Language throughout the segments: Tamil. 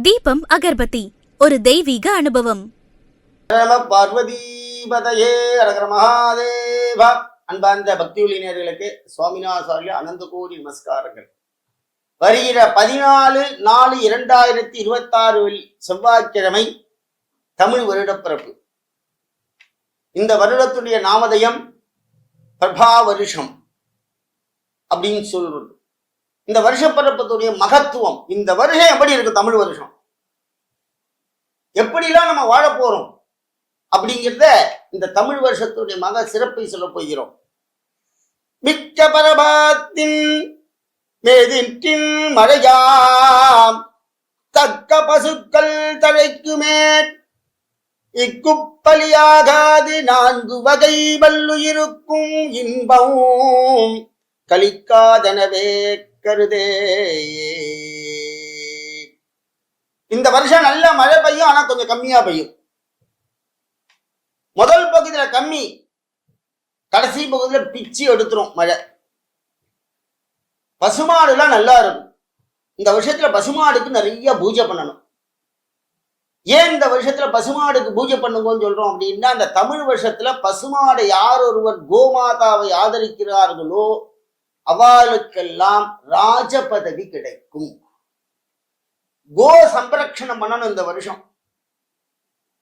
தீபம் அகர்பத்தி ஒரு தெய்வீக அனுபவம். பார்வதிபதையே அரகர மகாதேவா. அன்பார்ந்த பக்தி ஒளியினர்களுக்கு சுவாமிநாசாரிய அனந்த கோடி நமஸ்காரங்கள். வருகிற 14/4/2026 செவ்வாய்க்கிழமை தமிழ் வருடப்பிறப்பு. இந்த வருடத்துடைய நாமதயம் பிரபா வருஷம் அப்படின்னு சொல்றது. இந்த வருஷப்பிறப்பத்துடைய மகத்துவம், இந்த வருஷம் எப்படி இருக்கு, தமிழ் வருஷம் எப்படிலாம் நம்ம வாழ போறோம் அப்படிங்கிறத இந்த தமிழ் வருஷத்துடைய மக சிறப்பை சொல்ல போகிறோம். மிக்க பரபாத்தின் மேதிற்றின் மழையாம் தக்க பசுக்கள் தழைக்குமேற் இக்குப்பலியாகாது 4 வகை வல்லுயிருக்கும் இன்பமும் கலிக்காதனவே கருதே. இந்த வருஷம் நல்ல மழை பெய்யும், ஆனா கொஞ்சம் கம்மியா பெய்யும். முதல் பகுதியில கம்மி, கடைசி பகுதியில பிச்சு எடுத்துரும் மழை. பசுமாடுலாம் நல்லா இருக்கும். இந்த வருஷத்துல பசுமாடுக்கு நிறைய பூஜை பண்ணணும். ஏன் இந்த வருஷத்துல பசுமாடுக்கு பூஜை பண்ணுங்கன்னு சொல்றோம் அப்படின்னா, அந்த தமிழ் வருஷத்துல பசுமாடை யார் ஒருவர் கோமாதாவை ஆதரிக்கிறார்களோ அவளுக்கெல்லாம் ராஜ பதவி கிடைக்கும். கோ சம்பரட்சணம் பண்ணணும் இந்த வருஷம்.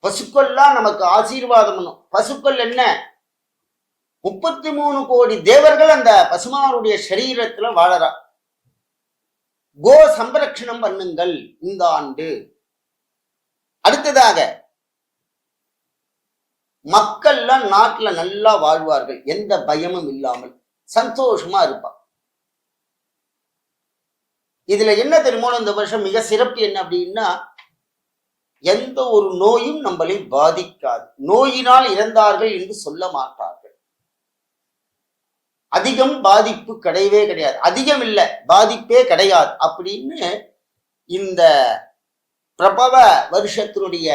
பசுக்கள்லாம் நமக்கு ஆசீர்வாதம் பண்ணும். பசுக்கள் என்ன, 33 கோடி தேவர்கள் அந்த பசுமானுடைய சரீரத்துல வாழறா. கோ சம்பரட்சணம் பண்ணுங்கள் இந்த ஆண்டு. அடுத்ததாக மக்கள்லாம் நாட்டுல நல்லா வாழ்வார்கள், எந்த பயமும் இல்லாமல் சந்தோஷமா இருப்பா. இதுல என்ன தெரியுமோ, இந்த வருஷம் மிக சிறப்பு என்ன அப்படின்னா, எந்த ஒரு நோயும் நம்மளை பாதிக்காது. நோயினால் இறந்தார்கள் என்று சொல்ல மாட்டார்கள். அதிகம் பாதிப்பு கிடையவே கிடையாது. அதிகம் இல்லை, பாதிப்பே கிடையாது அப்படின்னு இந்த பிரபவ வருஷத்தினுடைய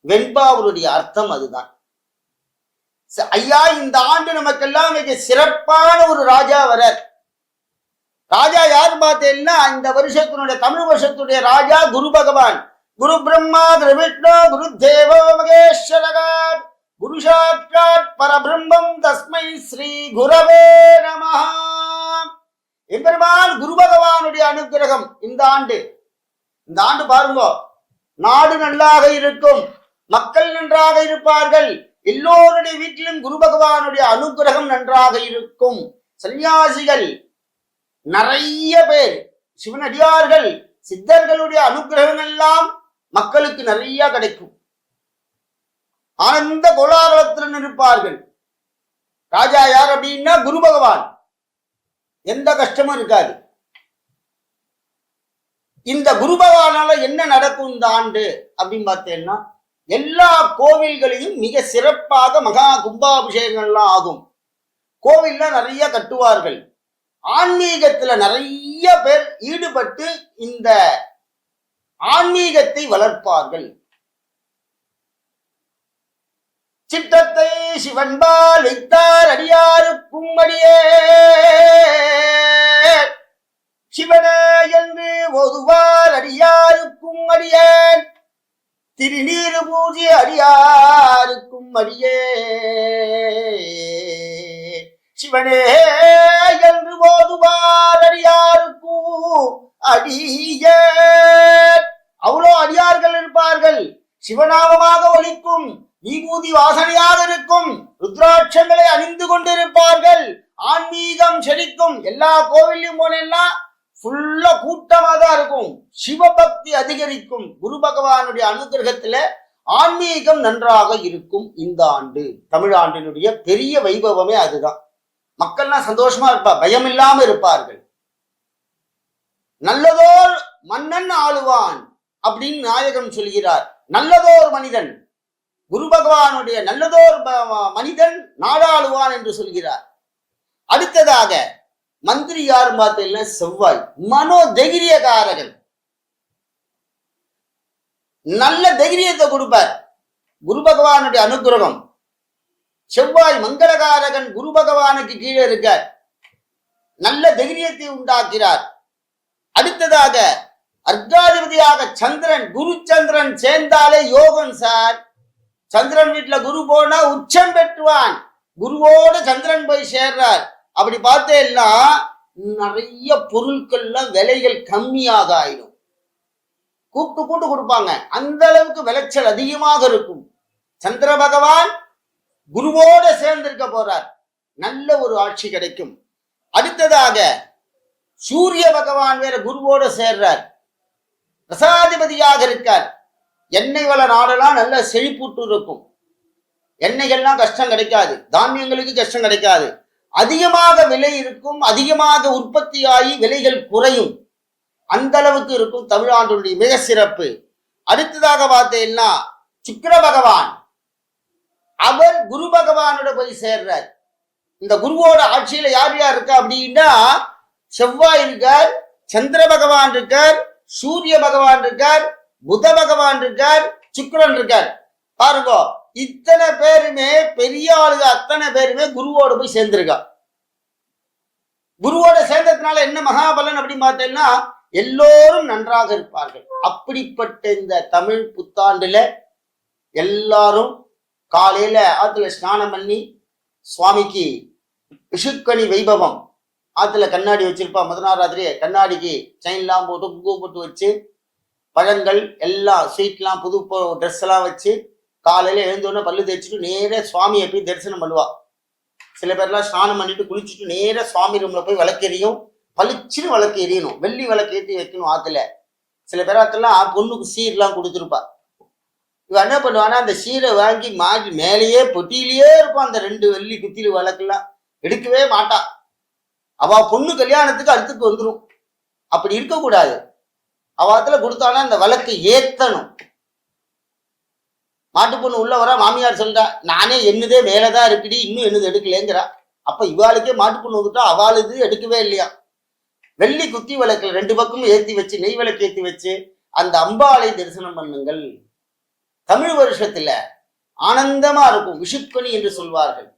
வெண்பாவருடைய அர்த்தம் அதுதான். ஐயா, இந்த ஆண்டு நமக்கெல்லாம் மிக சிறப்பான ஒரு ராஜா வரார். ராஜா யார் பார்த்தேன்னா, இந்த வருஷத்தினுடைய தமிழ் வருஷத்துடைய ராஜா குரு பகவான். குரு பிரம்மா குரு விஷ்ணு குரு தேவோ மகேஸ்வரக குரு சாட்சாத் பரபிரம்மம் தஸ்மை ஸ்ரீ குரவே நமஹ. எம்பெருமான் குரு பகவானுடைய அனுகிரகம் இந்த ஆண்டு. இந்த ஆண்டு பாருங்க, நாடு நன்றாக இருக்கும், மக்கள் நன்றாக இருப்பார்கள், எல்லோருடைய வீட்டிலும் குரு பகவானுடைய அனுகிரகம் நன்றாக இருக்கும். சன்னியாசிகள் நிறைய பேர், சிவனடியார்கள், சித்தர்களுடைய அனுகிரகம் எல்லாம் மக்களுக்கு நிறைய கிடைக்கும். ஆனந்த கோலாகலத்துடன் இருப்பார்கள். ராஜா யார் அப்படின்னா குரு பகவான். எந்த கஷ்டமும் இருக்காது. இந்த குரு பகவானால என்ன நடக்கும் இந்த ஆண்டு அப்படின்னு பார்த்தேன்னா, எல்லா கோவில்களையும் மிக சிறப்பாக மகா கும்பாபிஷேகங்கள்லாம் ஆகும். கோவில்ல நிறைய கட்டுவார்கள். ஆன்மீகத்துல நிறைய பேர் ஈடுபட்டு இந்த ஆன்மீகத்தை வளர்ப்பார்கள். சிற்றத்தை சிவன்பால் வைத்தார் அடியாருக்கும் அடியே சிவனே என்று ஓதுவார் அடியாருக்கும் அடியேன் திருநீரு பூஜை அடியாருக்கும் அடியே சிவனே என்று ஓதுவார் அடியாருக்கும் அடியே. அவ்வளோ அடியார்கள் இருப்பார்கள். சிவநாமமாக ஒலிக்கும், விபூதி வாசனையாக இருக்கும், ருத்ராட்சங்களை அணிந்து கொண்டிருப்பார்கள். ஆன்மீகம் செழிக்கும். எல்லா கோவிலையும் போனெல்லாம் ஃபுல்லா கூட்டமா தான் இருக்கும். சிவபக்தி அதிகரிக்கும். குரு பகவானுடைய அனுகிரகத்துல ஆன்மீகம் நன்றாக இருக்கும். இந்த ஆண்டு தமிழ் ஆண்டினுடைய பெரிய வைபவமே அதுதான். மக்கள்லாம் சந்தோஷமா இருப்பா, பயம் இல்லாம இருப்பார்கள். நல்லதோர் மன்னன் ஆளுவான் அப்படின்னு நாயகம் சொல்கிறார். நல்லதோர் மனிதன், குரு பகவானுடைய நல்லதோர் மனிதன் நாடாளுவான் என்று சொல்கிறார். அடுத்ததாக மந்திரி யார் பார்த்தீங்கன்னா செவ்வாய், மனோ தைரியகாரகன். நல்ல தைரியத்தை கொடுப்பார். குரு பகவானுடைய அனுகிரகம். செவ்வாய் மங்களகாரகன், குரு பகவானுக்கு கீழே இருக்கார். நல்ல தைரியத்தை உண்டாக்கிறார். அடுத்ததாக அர்காதிபதியாக சந்திரன், குரு சந்திரன் சேர்ந்தாலே யோகம் சார். சந்திரன் வீட்டுல குரு போனா உச்சம் பெற்றுவான். குருவோட சந்திரன் போய் சேர்றார். அப்படி பார்த்தேன்னா நிறைய பொருட்கள்லாம் விலைகள் கம்மியாக ஆயிடும். கூட்டு கொடுப்பாங்க. அந்த அளவுக்கு விளைச்சல் அதிகமாக இருக்கும். சந்திர பகவான் குருவோட சேர்ந்திருக்க போறார். நல்ல ஒரு ஆட்சி கிடைக்கும். அடுத்ததாக சூரிய பகவான் வேற குருவோட சேர்றார். ரசாதிபதியாக இருக்கார். எண்ணெய் வள நாடெல்லாம் நல்ல செழிப்புட்டு இருக்கும். எண்ணெய்கள்லாம் கஷ்டம் கிடைக்காது. தானியங்களுக்கு கஷ்டம் கிடைக்காது. அதிகமாக விலை இருக்கும். அதிகமாக உற்பத்தியாகி விலைகள் குறையும். அந்த அளவுக்கு இருக்கும் தமிழாண்டுடைய மிக சிறப்பு. அடுத்ததாக பார்த்தீங்கன்னா சுக்கிர பகவான், அவர் குரு பகவானோட போய் சேர்றார். இந்த குருவோட ஆட்சியில யார் யார் இருக்கா அப்படின்னா செவ்வாய் இருக்கார், சந்திர பகவான் இருக்கார், சூரிய பகவான் இருக்கார், புத பகவான் இருக்கார், சுக்கிரன் இருக்கார். பாருங்க, இத்தனை பேருமே பெரிய ஆளுங்க, அத்தனை பேருமே குருவோட போய் சேர்ந்திருக்கா. குருவோட சேர்ந்ததுனால என்ன மகாபலன் அப்படின்னு பார்த்தீங்கன்னா எல்லோரும் நன்றாக இருப்பார்கள். அப்படிப்பட்ட இந்த தமிழ் புத்தாண்டுல எல்லாரும் காலையில ஆத்துல ஸ்நானம் பண்ணி சுவாமிக்கு விஷுக்கணி வைபவம், ஆத்துல கண்ணாடி வச்சிருப்பா. முதல் ராத்திரி கண்ணாடிக்கு செயின்லாம் போட்டு குங்குமம் போட்டு வச்சு பழங்கள் எல்லாம் ஸ்வீட்லாம் புது ட்ரெஸ் எல்லாம் வச்சு காலையில எழுந்தோடனே பல்லு தேய்ச்சிட்டு நேர சுவாமியை போய் தரிசனம் பண்ணுவா. சில பேர்லாம் ஸ்நானம் பண்ணிட்டு குளிச்சுட்டு நேர சுவாமி ரூம்ல போய் விளக்கெறியும். பளிச்சுன்னு விளக்கு எரியணும். வெள்ளி விளக்கு ஏற்றி வைக்கணும் ஆத்துல. சில பேராத்தெல்லாம் பொண்ணுக்கு சீர்லாம் கொடுத்துருப்பா. இவ என்ன பண்ணுவானா அந்த சீரை வாங்கி மாட்டி மேலேயே பொட்டியிலேயே இருக்கும். அந்த 2 வெள்ளி குத்தில விளக்குலாம் எடுக்கவே மாட்டா. அவ பொண்ணு கல்யாணத்துக்கு அடுத்துக்கு வந்துடும். அப்படி இருக்கக்கூடாது. அவாத்துல கொடுத்தானா அந்த விளக்கு ஏத்தணும். மாட்டு பொண்ணு உள்ள வர மாமியார் சொல்றா, நானே என்னதே மேலதான் இருக்குடி, இன்னும் என்னது எடுக்கலேங்கிறா. அப்ப இவாளுக்கே மாட்டு பொண்ணு வந்துட்டா அவளுது எடுக்கவே இல்லையா. வெள்ளி குத்தி விளக்குல 2 பக்கமும் ஏற்றி வச்சு நெய் விளக்கு ஏற்றி வச்சு அந்த அம்பாளை தரிசனம் பண்ணுங்கள். தமிழ் வருஷத்துல ஆனந்தமா இருக்கும். விஷுக்கணி என்று சொல்வார்கள்.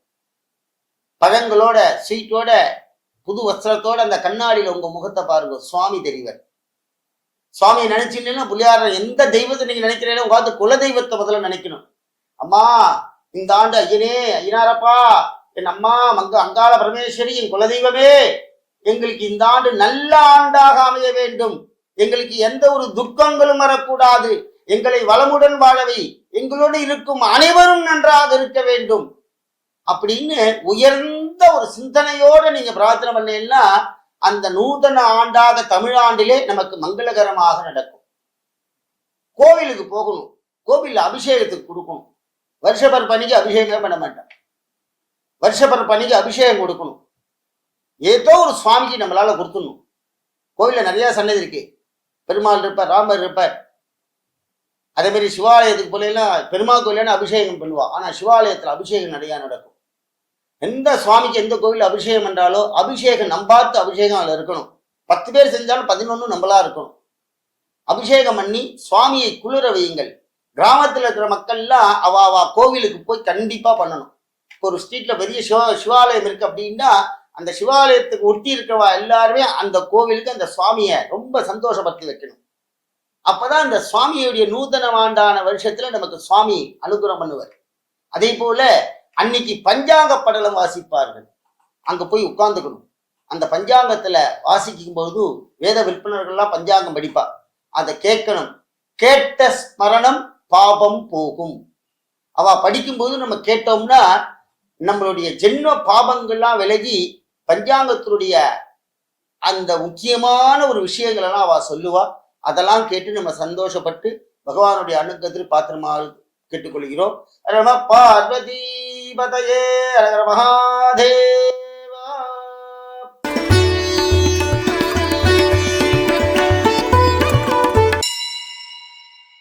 பழங்களோட ஸ்வீட்டோட புது வஸ்திரத்தோட அந்த கண்ணாடியில உங்க முகத்தை பாருங்க. சுவாமி தெரிவர். சுவாமியை நினைச்சீங்கன்னா புள்ளியார எந்த தெய்வத்தை நீங்க நினைக்கிறீங்களோ உங்க குல தெய்வத்தை முதல்ல நினைக்கணும். அம்மா இந்த ஆண்டு ஐயனே, ஐயனாரப்பா, என் அம்மா அங்காள பரமேஸ்வரி, என் குலதெய்வமே, எங்களுக்கு இந்த ஆண்டு நல்ல ஆண்டாக அமைய வேண்டும். எங்களுக்கு எந்த ஒரு துக்கங்களும் வரக்கூடாது. எங்களை வளமுடன் வாழவை, எங்களோடு இருக்கும் அனைவரும் நன்றாக இருக்க வேண்டும் அப்படின்னு உயர்ந்த ஒரு சிந்தனையோட நீங்க பிரார்த்தனை பண்ணீங்கன்னா அந்த நூதன ஆண்டாக தமிழாண்டிலே நமக்கு மங்களகரமாக நடக்கும். கோவிலுக்கு போகணும். கோவில்ல அபிஷேகத்துக்கு கொடுக்கணும். வருஷபர் பணிக்கு அபிஷேகம் பண்ண மாட்டேன். வருஷபர் பணிக்கு அபிஷேகம் கொடுக்கணும். ஏதோ ஒரு சுவாமிக்கு நம்மளால கொடுத்துடணும். கோவில்ல நிறைய சன்னதி இருக்கு. பெருமாள் இருப்பார், ராமர் இருப்பார். அதே மாதிரி சிவாலயத்துக்கு போலாம் பெருமாள் கோயிலான அபிஷேகம் பண்ணுவா. ஆனா சிவாலயத்துல அபிஷேகம் நிறைய நடக்கும். எந்த சுவாமிக்கு எந்த கோவில் அபிஷேகம் என்றாலோ அபிஷேகம் நம்பாத்து அபிஷேகம் அதுல இருக்கணும். 10 பேர் செஞ்சாலும் 11 நம்மளா இருக்கணும். அபிஷேகம் பண்ணி சுவாமியை குளிர வையுங்கள். கிராமத்துல இருக்கிற மக்கள்லாம் அவ கோவிலுக்கு போய் கண்டிப்பா பண்ணணும். ஒரு ஸ்ட்ரீட்ல பெரிய சிவாலயம் இருக்கு அப்படின்னா அந்த சிவாலயத்துக்கு ஒட்டி இருக்கிறவா எல்லாருமே அந்த கோவிலுக்கு அந்த சுவாமியை ரொம்ப சந்தோஷப்படுத்தி வைக்கணும். அப்பதான் அந்த சுவாமியுடைய நூதன ஆண்டான வருஷத்துல நமக்கு சுவாமி அனுகிரகம் பண்ணுவார். அதே போல அன்னைக்கு பஞ்சாங்க படலம் வாசிப்பார்கள். அங்க போய் உட்கார்ந்துக்கணும். அந்த பஞ்சாங்கத்துல வாசிக்கும் போது வேத விற்பனர்கள்லாம் பஞ்சாங்கம் படிப்பா. அதை கேட்கணும். கேட்ட ஸ்மரணம் பாபம் போகும். அவ படிக்கும்போது நம்ம கேட்டோம்னா நம்மளுடைய ஜென்ம பாபங்கள்லாம் விலகி பஞ்சாங்கத்தினுடைய அந்த முக்கியமான ஒரு விஷயங்கள் எல்லாம் அவ சொல்லுவா. அதெல்லாம் கேட்டு நம்ம சந்தோஷப்பட்டு பகவானுடைய அனுகிரகத்தில் பாத்திரமாக கேட்டுக்கொள்கிறோம். பார்வதி பதயே மகாதேவ.